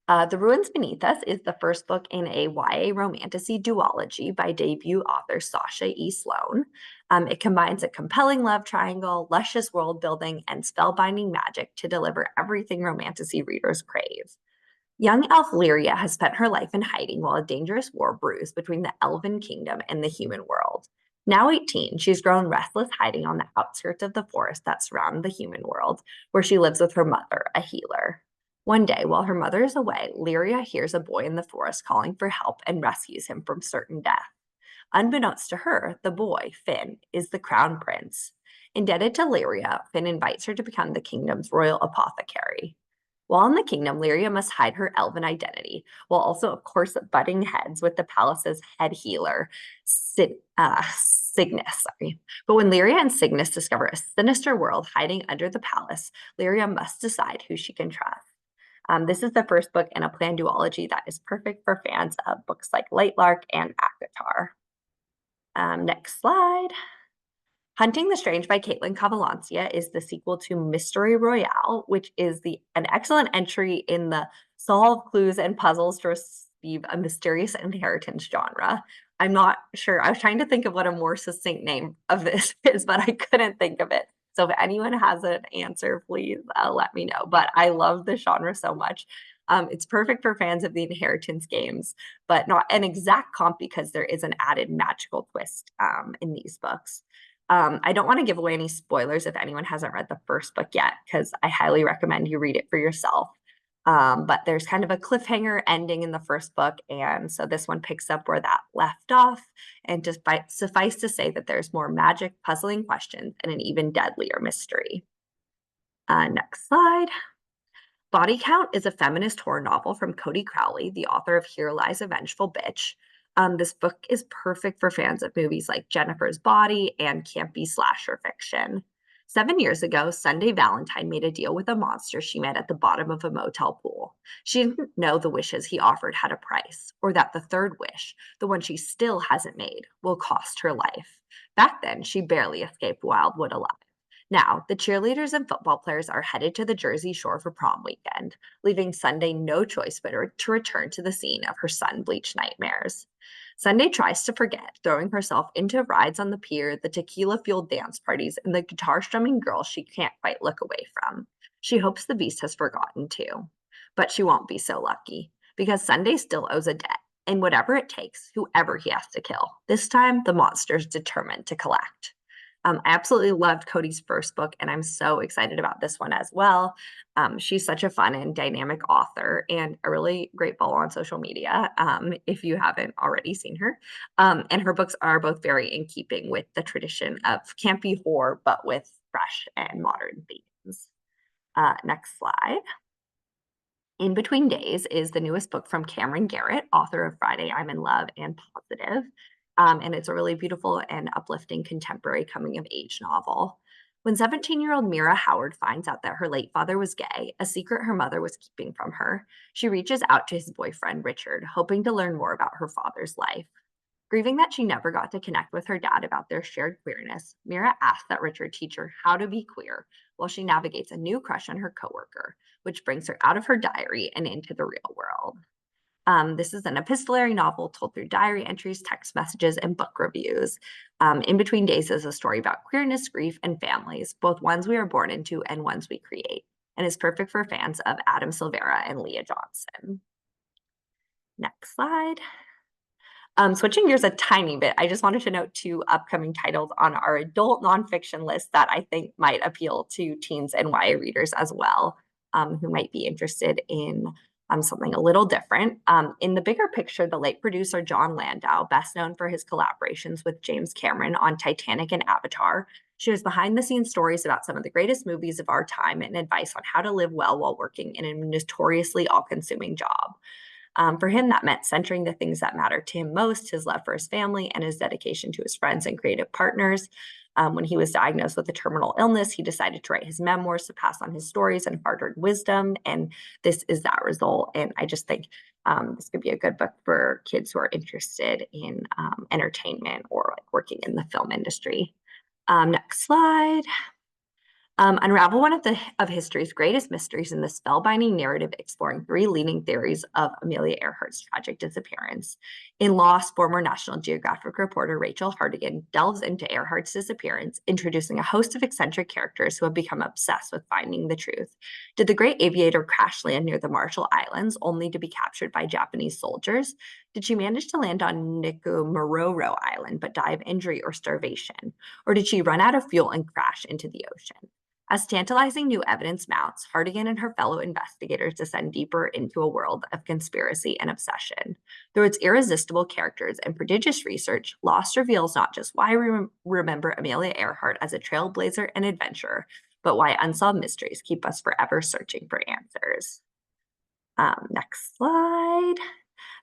The Ruins Beneath Us is the first book in a YA romantasy duology by debut author Sasha E. Sloan. It combines a compelling love triangle, luscious world building, and spellbinding magic to deliver everything romantasy readers crave. Young elf Lyria has spent her life in hiding while a dangerous war brews between the elven kingdom and the human world. Now 18, she's grown restless hiding on the outskirts of the forest that surround the human world, where she lives with her mother, a healer. One day, while her mother is away, Lyria hears a boy in the forest calling for help and rescues him from certain death. Unbeknownst to her, the boy, Finn, is the crown prince. Indebted to Lyria, Finn invites her to become the kingdom's royal apothecary. While in the kingdom, Lyria must hide her elven identity, while also, of course, butting heads with the palace's head healer, Cygnus. But when Lyria and Cygnus discover a sinister world hiding under the palace, Lyria must decide who she can trust. This is the first book in a planned duology that is perfect for fans of books like Lightlark and Akatar. Next slide. Hunting the Strange by Caitlin Cavalancia is the sequel to Mystery Royale, which is an excellent entry in the solve clues and puzzles to receive a mysterious inheritance genre. I'm not sure. I was trying to think of what a more succinct name of this is, but I couldn't think of it. So if anyone has an answer, please let me know. But I love this genre so much. It's perfect for fans of the inheritance games, but not an exact comp because there is an added magical twist in these books. I don't want to give away any spoilers if anyone hasn't read the first book yet, because I highly recommend you read it for yourself. But there's kind of a cliffhanger ending in the first book, and so this one picks up where that left off. And just suffice to say that there's more magic, puzzling questions, and an even deadlier mystery. Next slide. Body Count is a feminist horror novel from Cody Crowley, the author of Here Lies a Vengeful Bitch. This book is perfect for fans of movies like Jennifer's Body and campy slasher fiction. 7 years ago, Sunday Valentine made a deal with a monster she met at the bottom of a motel pool. She didn't know the wishes he offered had a price, or that the third wish, the one she still hasn't made, will cost her life. Back then, she barely escaped Wildwood alive. Now, the cheerleaders and football players are headed to the Jersey Shore for prom weekend, leaving Sunday no choice but to return to the scene of her sun-bleached nightmares. Sunday tries to forget, throwing herself into rides on the pier, the tequila-fueled dance parties, and the guitar-strumming girls she can't quite look away from. She hopes the beast has forgotten too. But she won't be so lucky, because Sunday still owes a debt, and whatever it takes, whoever he has to kill. This time, the monster's determined to collect. I absolutely loved Cody's first book, and I'm so excited about this one as well. She's such a fun and dynamic author and a really great follow on social media if you haven't already seen her. And her books are both very in keeping with the tradition of campy horror, but with fresh and modern themes. Next slide. In Between Days is the newest book from Cameron Garrett, author of Friday, I'm in Love and Positive. And it's a really beautiful and uplifting contemporary coming of age novel. When 17-year-old Mira Howard finds out that her late father was gay, a secret her mother was keeping from her, she reaches out to his boyfriend, Richard, hoping to learn more about her father's life. Grieving that she never got to connect with her dad about their shared queerness, Mira asks that Richard teach her how to be queer while she navigates a new crush on her coworker, which brings her out of her diary and into the real world. This is an epistolary novel told through diary entries, text messages, and book reviews. In Between Days is a story about queerness, grief, and families, both ones we are born into and ones we create, and is perfect for fans of Adam Silvera and Leah Johnson. Next slide. Switching gears a tiny bit, I just wanted to note 2 upcoming titles on our adult nonfiction list that I think might appeal to teens and YA readers as well, who might be interested in something a little different. In the bigger picture, the late producer John Landau, best known for his collaborations with James Cameron on Titanic and Avatar, shares behind-the-scenes stories about some of the greatest movies of our time and advice on how to live well while working in a notoriously all-consuming job. For him, that meant centering the things that mattered to him most, his love for his family and his dedication to his friends and creative partners. When he was diagnosed with a terminal illness, he decided to write his memoirs to pass on his stories and hard-earned wisdom, and this is that result. And I just think this could be a good book for kids who are interested in entertainment or like working in the film industry. Next slide. Unravel one of history's greatest mysteries in the spellbinding narrative exploring 3 leading theories of Amelia Earhart's tragic disappearance. In Lost, former National Geographic reporter Rachel Hardigan delves into Earhart's disappearance, introducing a host of eccentric characters who have become obsessed with finding the truth. Did the great aviator crash land near the Marshall Islands only to be captured by Japanese soldiers? Did she manage to land on Nikumaroro Island but die of injury or starvation? Or did she run out of fuel and crash into the ocean? As tantalizing new evidence mounts, Hardigan and her fellow investigators descend deeper into a world of conspiracy and obsession. Through its irresistible characters and prodigious research, Lost reveals not just why we remember Amelia Earhart as a trailblazer and adventurer, but why unsolved mysteries keep us forever searching for answers. Next slide.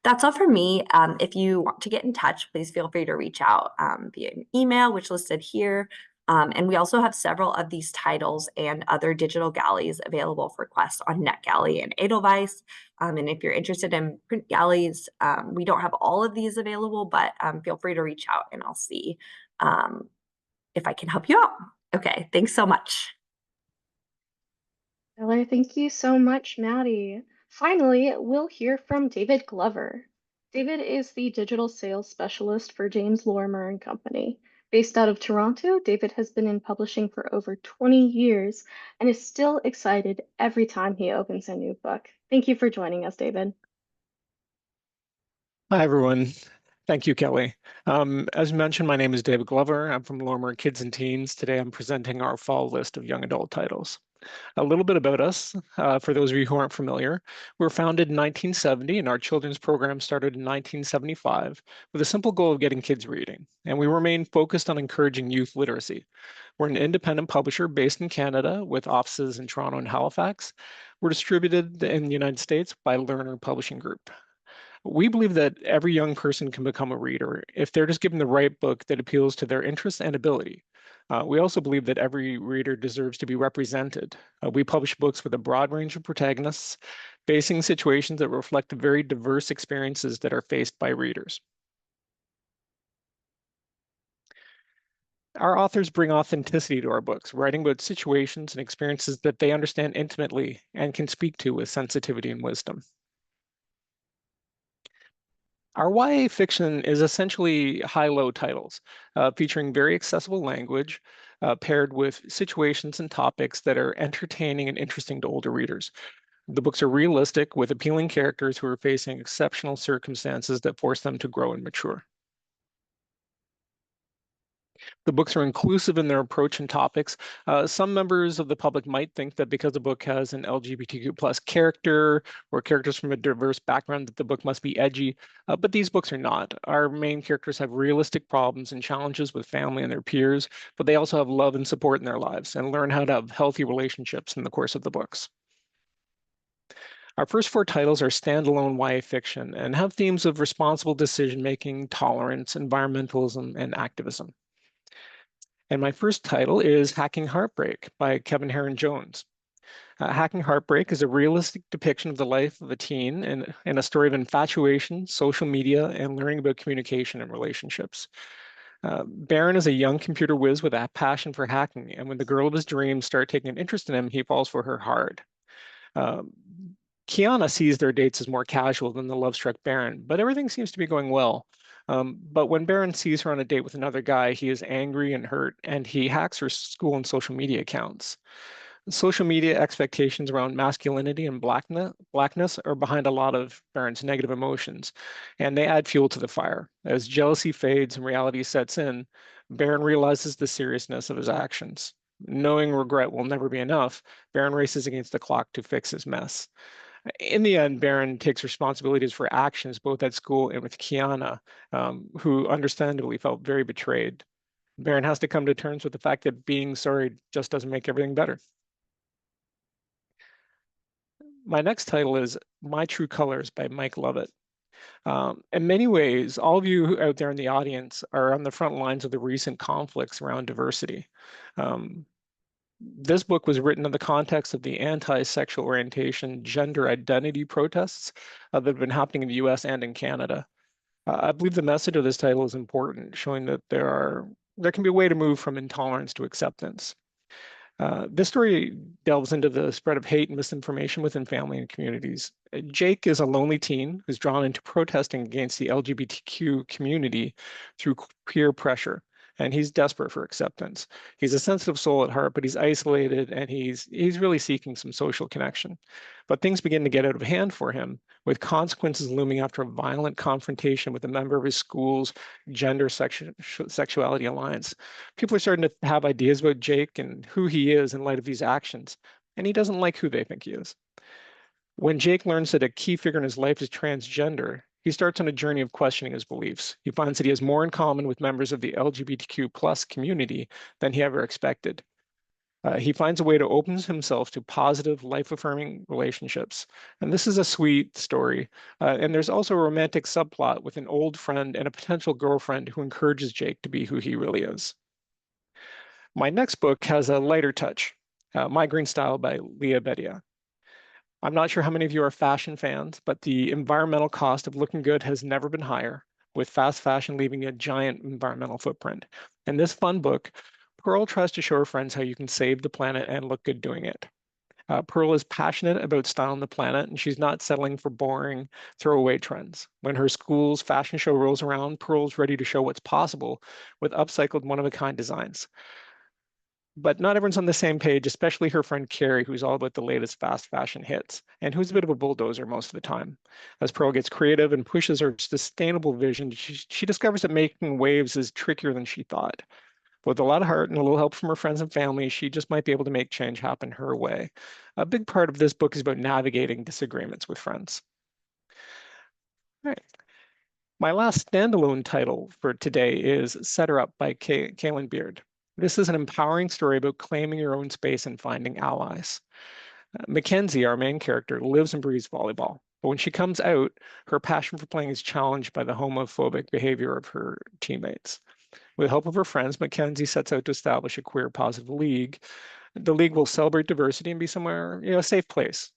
That's all for me. If you want to get in touch, please feel free to reach out via an email, which is listed here. And we also have several of these titles and other digital galleys available for request on NetGalley and Edelweiss. And if you're interested in print galleys, we don't have all of these available, but feel free to reach out and I'll see if I can help you out. Okay, thanks so much. Stellar, thank you so much, Maddie. Finally, we'll hear from David Glover. David is the digital sales specialist for James Lorimer and Company. Based out of Toronto, David has been in publishing for over 20 years and is still excited every time he opens a new book. Thank you for joining us, David. Hi, everyone. Thank you, Kelly. As mentioned, my name is David Glover. I'm from Lorimer Kids and Teens. Today, I'm presenting our fall list of young adult titles. A little bit about us, for those of you who aren't familiar. We were founded in 1970, and our children's program started in 1975 with a simple goal of getting kids reading, and we remain focused on encouraging youth literacy. We're an independent publisher based in Canada with offices in Toronto and Halifax. We're distributed in the United States by Lerner Publishing Group. We believe that every young person can become a reader if they're just given the right book that appeals to their interests and ability. We also believe that every reader deserves to be represented. We publish books with a broad range of protagonists, facing situations that reflect the very diverse experiences that are faced by readers. Our authors bring authenticity to our books, writing about situations and experiences that they understand intimately and can speak to with sensitivity and wisdom. Our YA fiction is essentially high-low titles, featuring very accessible language, paired with situations and topics that are entertaining and interesting to older readers. The books are realistic with appealing characters who are facing exceptional circumstances that force them to grow and mature. The books are inclusive in their approach and topics. Some members of the public might think that because a book has an LGBTQ plus character or characters from a diverse background that the book must be edgy, but these books are not. Our main characters have realistic problems and challenges with family and their peers, but they also have love and support in their lives and learn how to have healthy relationships in the course of the books. Our first four titles are standalone YA fiction and have themes of responsible decision-making, tolerance, environmentalism, and activism. And my first title is Hacking Heartbreak by Kevin Herron Jones. Hacking Heartbreak is a realistic depiction of the life of a teen and a story of infatuation, social media, and learning about communication and relationships. Baron is a young computer whiz with a passion for hacking, and when the girl of his dreams starts taking an interest in him, he falls for her hard. Kiana sees their dates as more casual than the love-struck Baron, but everything seems to be going well. But when Baron sees her on a date with another guy, he is angry and hurt, and he hacks her school and social media accounts. Social media expectations around masculinity and blackness are behind a lot of Baron's negative emotions, and they add fuel to the fire. As jealousy fades and reality sets in, Baron realizes the seriousness of his actions. Knowing regret will never be enough, Baron races against the clock to fix his mess. In the end, Baron takes responsibilities for actions both at school and with Kiana, who understandably felt very betrayed. Baron has to come to terms with the fact that being sorry just doesn't make everything better. My next title is My True Colors by Mike Lovett. In many ways, all of you out there in the audience are on the front lines of the recent conflicts around diversity. This book was written in the context of the anti-sexual orientation, gender identity protests that have been happening in the US and in Canada. I believe the message of this title is important, showing that there can be a way to move from intolerance to acceptance. This story delves into the spread of hate and misinformation within family and communities. Jake is a lonely teen who's drawn into protesting against the LGBTQ community through peer pressure, and he's desperate for acceptance. He's a sensitive soul at heart, but he's isolated and he's really seeking some social connection. But things begin to get out of hand for him, with consequences looming after a violent confrontation with a member of his school's gender sexuality alliance. People are starting to have ideas about Jake and who he is in light of these actions, and he doesn't like who they think he is. When Jake learns that a key figure in his life is transgender, he starts on a journey of questioning his beliefs. He finds that he has more in common with members of the LGBTQ plus community than he ever expected. He finds a way to open himself to positive, life-affirming relationships. And this is a sweet story. And there's also a romantic subplot with an old friend and a potential girlfriend who encourages Jake to be who he really is. My next book has a lighter touch, Migraine Style by Leah Bedia. I'm not sure how many of you are fashion fans, but the environmental cost of looking good has never been higher, with fast fashion leaving a giant environmental footprint. In this fun book, Pearl tries to show her friends how you can save the planet and look good doing it. Pearl is passionate about style on the planet, and she's not settling for boring, throwaway trends. When her school's fashion show rolls around, Pearl's ready to show what's possible with upcycled one-of-a-kind designs. But not everyone's on the same page, especially her friend Carrie, who's all about the latest fast fashion hits, and who's a bit of a bulldozer most of the time. As Pearl gets creative and pushes her sustainable vision, she discovers that making waves is trickier than she thought. With a lot of heart and a little help from her friends and family, she just might be able to make change happen her way. A big part of this book is about navigating disagreements with friends. All right. My last standalone title for today is Set Her Up by Kaylin Beard. This is an empowering story about claiming your own space and finding allies. Mackenzie, our main character, lives and breathes volleyball. But when she comes out, her passion for playing is challenged by the homophobic behavior of her teammates. With the help of her friends, Mackenzie sets out to establish a queer positive league. The league will celebrate diversity and be somewhere, a safe place.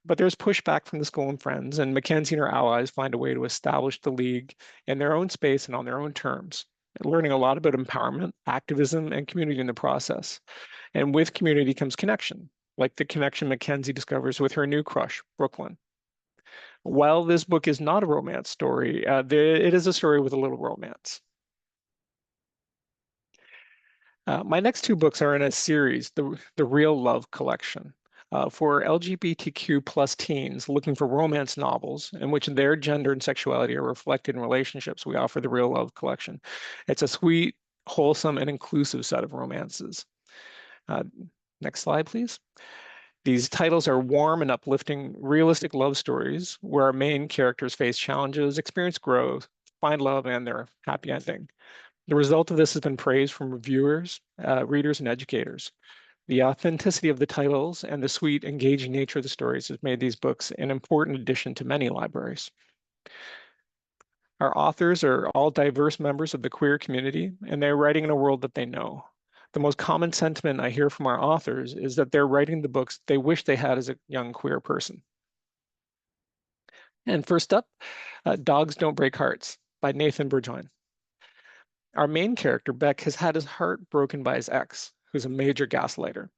But there's pushback from the school and friends, and Mackenzie and her allies find a way to establish the league in their own space and on their own terms, learning a lot about empowerment, activism, and community in the process. And with community comes connection, like the connection Mackenzie discovers with her new crush, Brooklyn. While this book is not a romance story, it is a story with a little romance. My next two books are in a series, the Real Love Collection, for LGBTQ plus teens looking for romance novels in which their gender and sexuality are reflected in relationships. We offer the Real Love Collection. It's a sweet, wholesome, and inclusive set of romances. Next slide, please. These titles are warm and uplifting, realistic love stories where our main characters face challenges, experience growth, find love, and their happy ending. The result of this has been praised from reviewers, readers, and educators. The authenticity of the titles and the sweet, engaging nature of the stories has made these books an important addition to many libraries. Our authors are all diverse members of the queer community, and they're writing in a world that they know. The most common sentiment I hear from our authors is that they're writing the books they wish they had as a young queer person. And first up, Dogs Don't Break Hearts by Nathan Burgoyne. Our main character, Beck, has had his heart broken by his ex, who's a major gaslighter.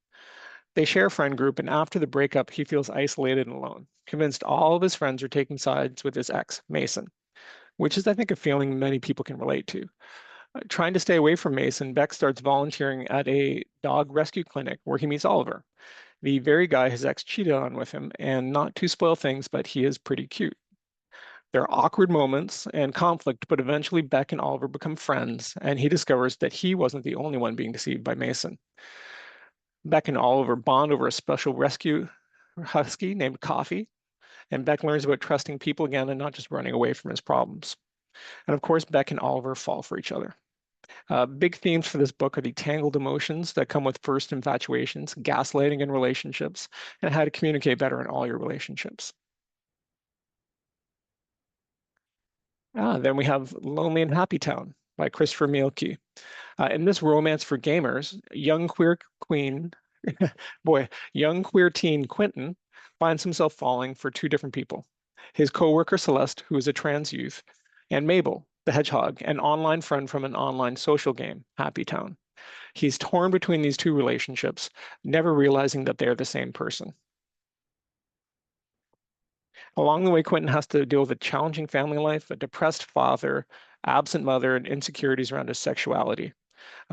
They share a friend group, and after the breakup, he feels isolated and alone, convinced all of his friends are taking sides with his ex, Mason, which is, I think, a feeling many people can relate to. Trying to stay away from Mason, Beck starts volunteering at a dog rescue clinic where he meets Oliver, the very guy his ex cheated on with him, and not to spoil things, but he is pretty cute. There are awkward moments and conflict, but eventually Beck and Oliver become friends, and he discovers that he wasn't the only one being deceived by Mason. Beck and Oliver bond over a special rescue husky named Coffee, and Beck learns about trusting people again and not just running away from his problems. And of course, Beck and Oliver fall for each other. Big themes for this book are the tangled emotions that come with first infatuations, gaslighting in relationships, and how to communicate better in all your relationships. Then we have Lonely and Happy Town by Christopher Mielke. In this romance for gamers, young queer teen Quentin finds himself falling for two different people. His coworker Celeste, who is a trans youth, and Mabel, the hedgehog, an online friend from an online social game, Happy Town. He's torn between these two relationships, never realizing that they're the same person. Along the way, Quentin has to deal with a challenging family life, a depressed father, absent mother, and insecurities around his sexuality.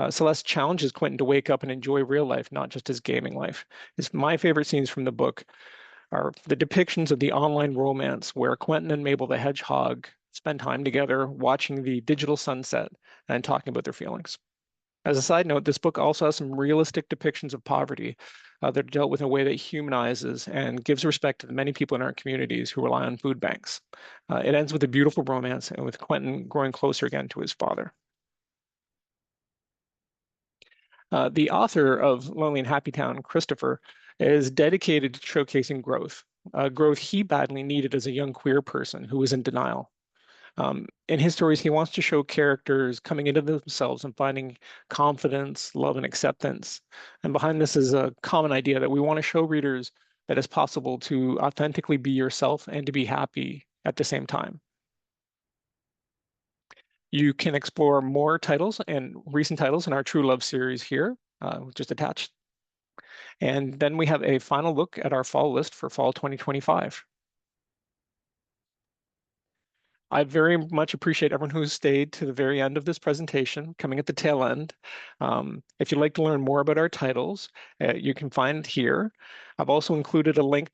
Celeste challenges Quentin to wake up and enjoy real life, not just his gaming life. My favorite scenes from the book are the depictions of the online romance where Quentin and Mabel the hedgehog spend time together watching the digital sunset and talking about their feelings. As a side note, this book also has some realistic depictions of poverty that are dealt with in a way that humanizes and gives respect to the many people in our communities who rely on food banks. It ends with a beautiful romance and with Quentin growing closer again to his father. The author of Lonely and Happy Town, Christopher, is dedicated to showcasing growth, growth he badly needed as a young queer person who was in denial. In his stories, he wants to show characters coming into themselves and finding confidence, love, and acceptance. And behind this is a common idea that we want to show readers that it's possible to authentically be yourself and to be happy at the same time. You can explore more titles and recent titles in our True Love series here, just attached. And then we have a final look at our fall list for fall 2025. I very much appreciate everyone who's stayed to the very end of this presentation, coming at the tail end. If you'd like to learn more about our titles, you can find here. I've also included a link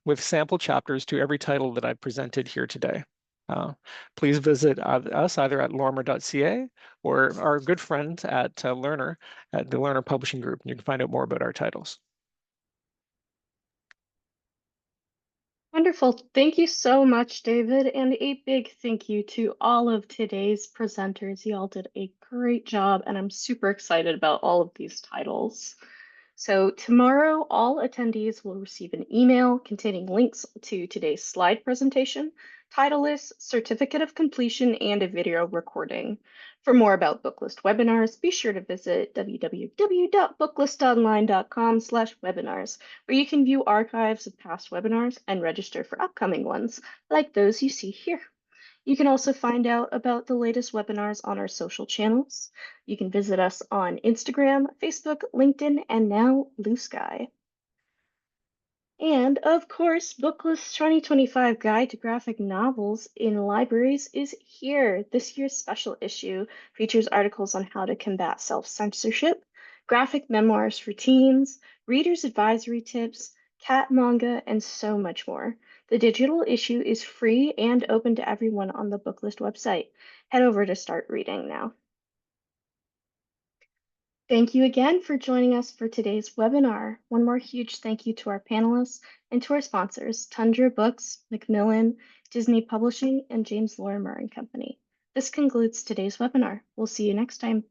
with sample chapters to every title that I've presented here today. Please visit us either at lorimer.ca or our good friends at Learner, at the Learner Publishing Group, and you can find out more about our titles. Wonderful. Thank you so much, David. And a big thank you to all of today's presenters. You all did a great job, and I'm super excited about all of these titles. So tomorrow, all attendees will receive an email containing links to today's slide presentation, title list, certificate of completion, and a video recording. For more about Booklist webinars, be sure to visit www.booklistonline.com/webinars, where you can view archives of past webinars and register for upcoming ones, like those you see here. You can also find out about the latest webinars on our social channels. You can visit us on Instagram, Facebook, LinkedIn, and now Blue Sky. And of course, Booklist 2025 Guide to Graphic Novels in Libraries is here. This year's special issue features articles on how to combat self-censorship, graphic memoirs for teens, readers' advisory tips, cat manga, and so much more. The digital issue is free and open to everyone on the Booklist website. Head over to start reading now. Thank you again for joining us for today's webinar. One more huge thank you to our panelists and to our sponsors, Tundra Books, Macmillan, Disney Publishing, and James Lorimer and Company. This concludes today's webinar. We'll see you next time.